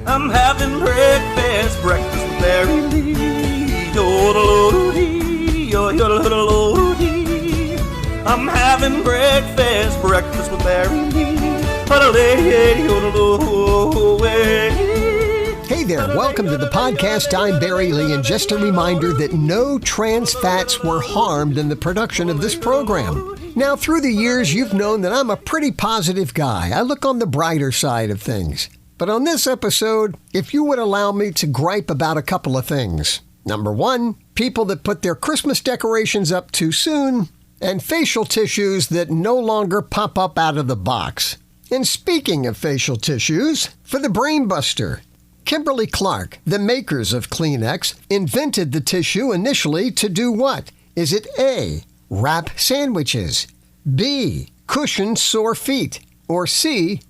I'm having breakfast with Mary Lee. Yo-do-do-do-dee. I'm having breakfast with Mary Lee. Hey there, welcome to the podcast. I'm Barry Lee, and just a reminder that no trans fats were harmed in the production of this program. Now, through the years, you've known that I'm a pretty positive guy. I look on the brighter side of things. But on this episode, if you would allow me to gripe about a couple of things. Number one, people that put their Christmas decorations up too soon, and facial tissues that no longer pop up out of the box. And speaking of facial tissues, for the brain buster, Kimberly Clark, the makers of Kleenex, invented the tissue initially to do what? Is it A, wrap sandwiches, B, cushion sore feet, or C,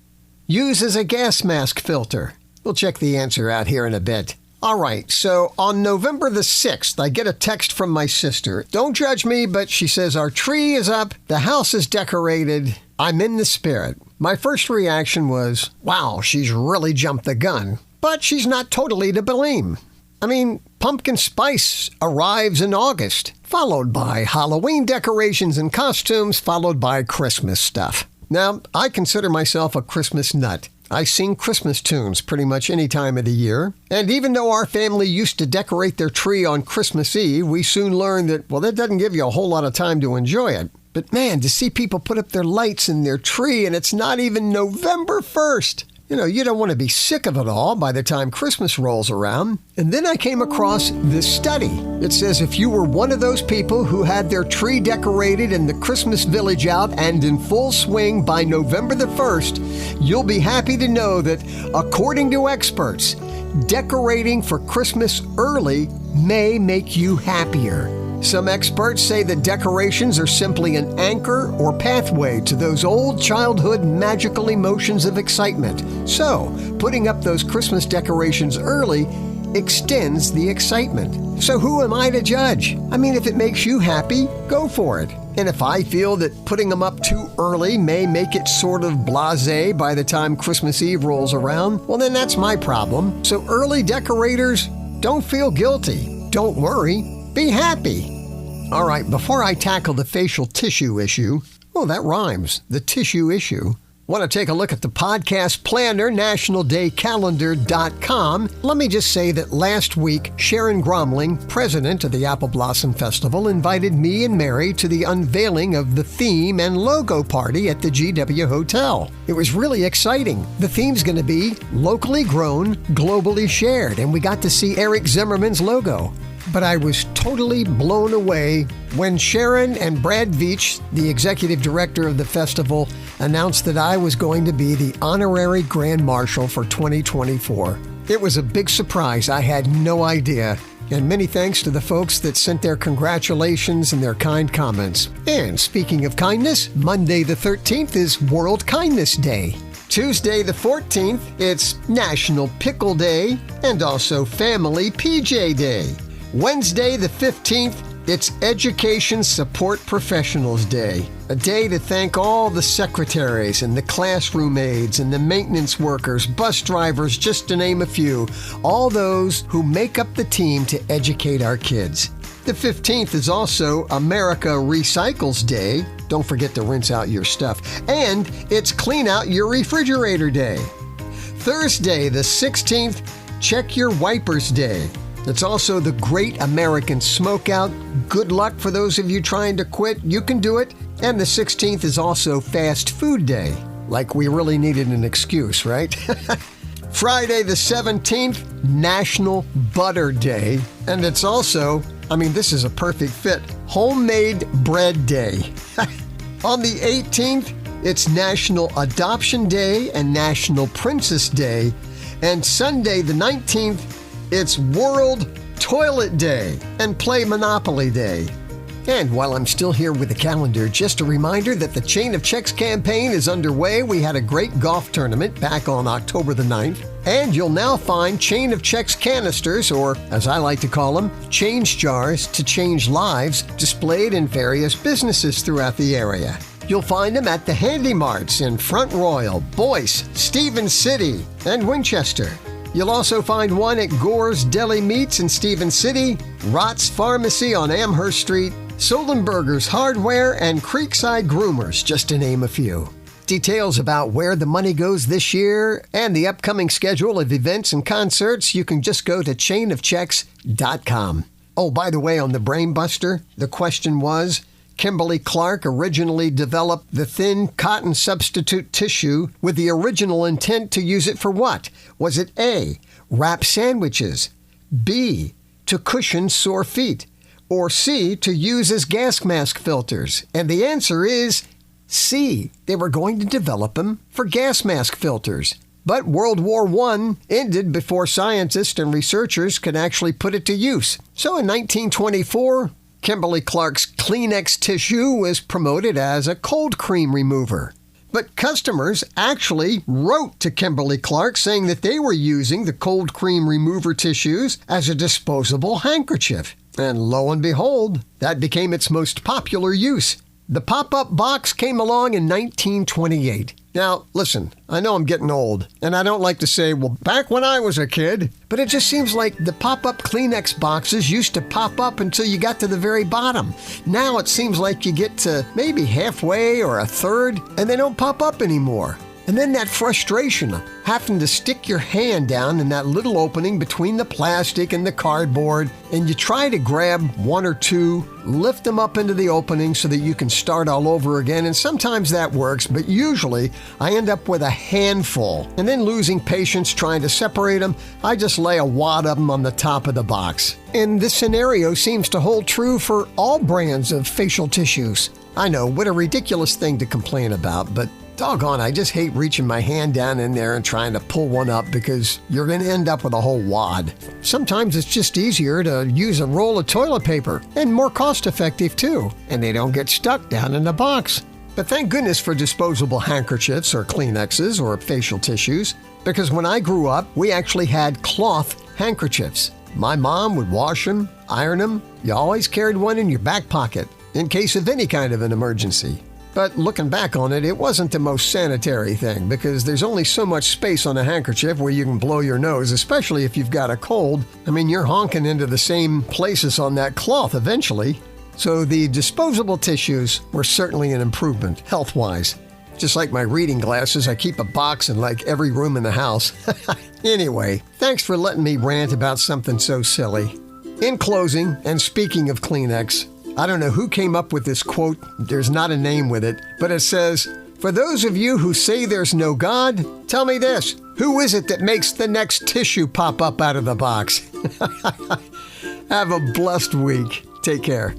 use as a gas mask filter? We'll check the answer out here in a bit. All right, so on November the 6th, I get a text from my sister. Don't judge me, but she says our tree is up, the house is decorated, I'm in the spirit. My first reaction was, wow, she's really jumped the gun. But she's not totally to blame. I mean, pumpkin spice arrives in August, followed by Halloween decorations and costumes, followed by Christmas stuff. Now, I consider myself a Christmas nut. I sing Christmas tunes pretty much any time of the year. And even though our family used to decorate their tree on Christmas Eve, we soon learned that, well, that doesn't give you a whole lot of time to enjoy it. But man, to see people put up their lights in their tree and it's not even November 1st. You know, you don't want to be sick of it all by the time Christmas rolls around. And then I came across this study. It says if you were one of those people who had their tree decorated and the Christmas village out and in full swing by November the 1st, you'll be happy to know that, according to experts, decorating for Christmas early may make you happier. Some experts say that decorations are simply an anchor or pathway to those old childhood magical emotions of excitement. So, putting up those Christmas decorations early extends the excitement. So who am I to judge? I mean, if it makes you happy, go for it. And if I feel that putting them up too early may make it sort of blasé by the time Christmas Eve rolls around, well then that's my problem. So early decorators, don't feel guilty. Don't worry. Be happy. All right, before I tackle the facial tissue issue, oh, that rhymes, the tissue issue, want to take a look at the podcast planner, nationaldaycalendar.com. Let me just say that last week, Sharon Gromling, president of the Apple Blossom Festival, invited me and Mary to the unveiling of the theme and logo party at the GW Hotel. It was really exciting. The theme's going to be locally grown, globally shared, and we got to see Eric Zimmerman's logo. But I was totally blown away when Sharon and Brad Veach, the executive director of the festival, announced that I was going to be the honorary Grand Marshal for 2024. It was a big surprise. I had no idea. And many thanks to the folks that sent their congratulations and their kind comments. And speaking of kindness, Monday the 13th is World Kindness Day. Tuesday the 14th, it's National Pickle Day and also Family PJ Day. Wednesday the 15th, it's Education Support Professionals Day, a day to thank all the secretaries and the classroom aides and the maintenance workers, bus drivers, just to name a few, all those who make up the team to educate our kids. The 15th is also America Recycles Day. Don't forget to rinse out your stuff. And it's Clean Out Your Refrigerator Day. Thursday the 16th, Check Your Wipers Day. It's also the Great American Smokeout. Good luck for those of you trying to quit. You can do it. And the 16th is also Fast Food Day. Like we really needed an excuse, right? Friday the 17th, National Butter Day. And it's also, this is a perfect fit, Homemade Bread Day. On the 18th, it's National Adoption Day and National Princess Day. And Sunday the 19th, it's World Toilet Day and Play Monopoly Day. And while I'm still here with the calendar, just a reminder that the Chain of Checks campaign is underway. We had a great golf tournament back on October the 9th. And you'll now find Chain of Checks canisters, or as I like to call them, change jars to change lives, displayed in various businesses throughout the area. You'll find them at the Handy Marts in Front Royal, Boyce, Stevens City, and Winchester. You'll also find one at Gore's Deli Meats in Stevens City, Rott's Pharmacy on Amherst Street, Soldenberger's Hardware, and Creekside Groomers, just to name a few. Details about where the money goes this year and the upcoming schedule of events and concerts, you can just go to chainofchecks.com. Oh, by the way, on the Brain Buster, the question was, Kimberly Clark originally developed the thin cotton substitute tissue with the original intent to use it for what? Was it A, wrap sandwiches, B, to cushion sore feet, or C, to use as gas mask filters? And the answer is C. They were going to develop them for gas mask filters. But World War I ended before scientists and researchers could actually put it to use. So in 1924, Kimberly Clark's Kleenex tissue was promoted as a cold cream remover. But customers actually wrote to Kimberly Clark saying that they were using the cold cream remover tissues as a disposable handkerchief. And lo and behold, that became its most popular use. The pop-up box came along in 1928. Now, listen, I know I'm getting old, and I don't like to say, well, back when I was a kid, but it just seems like the pop-up Kleenex boxes used to pop up until you got to the very bottom. Now it seems like you get to maybe halfway or a third, and they don't pop up anymore. And then that frustration of having to stick your hand down in that little opening between the plastic and the cardboard, and you try to grab one or two, lift them up into the opening so that you can start all over again, and sometimes that works, but usually I end up with a handful, and then losing patience trying to separate them, I just lay a wad of them on the top of the box. And this scenario seems to hold true for all brands of facial tissues. I know, what a ridiculous thing to complain about, but doggone, I just hate reaching my hand down in there and trying to pull one up because you're going to end up with a whole wad. Sometimes it's just easier to use a roll of toilet paper, and more cost-effective too, and they don't get stuck down in the box. But thank goodness for disposable handkerchiefs or Kleenexes or facial tissues, because when I grew up, we actually had cloth handkerchiefs. My mom would wash them, iron them. You always carried one in your back pocket in case of any kind of an emergency. But looking back on it, it wasn't the most sanitary thing because there's only so much space on a handkerchief where you can blow your nose, especially if you've got a cold. I mean, you're honking into the same places on that cloth eventually. So the disposable tissues were certainly an improvement, health-wise. Just like my reading glasses, I keep a box in like every room in the house. Anyway, thanks for letting me rant about something so silly. In closing, and speaking of Kleenex, I don't know who came up with this quote, there's not a name with it, but it says, "For those of you who say there's no God, tell me this, who is it that makes the next tissue pop up out of the box?" Have a blessed week. Take care.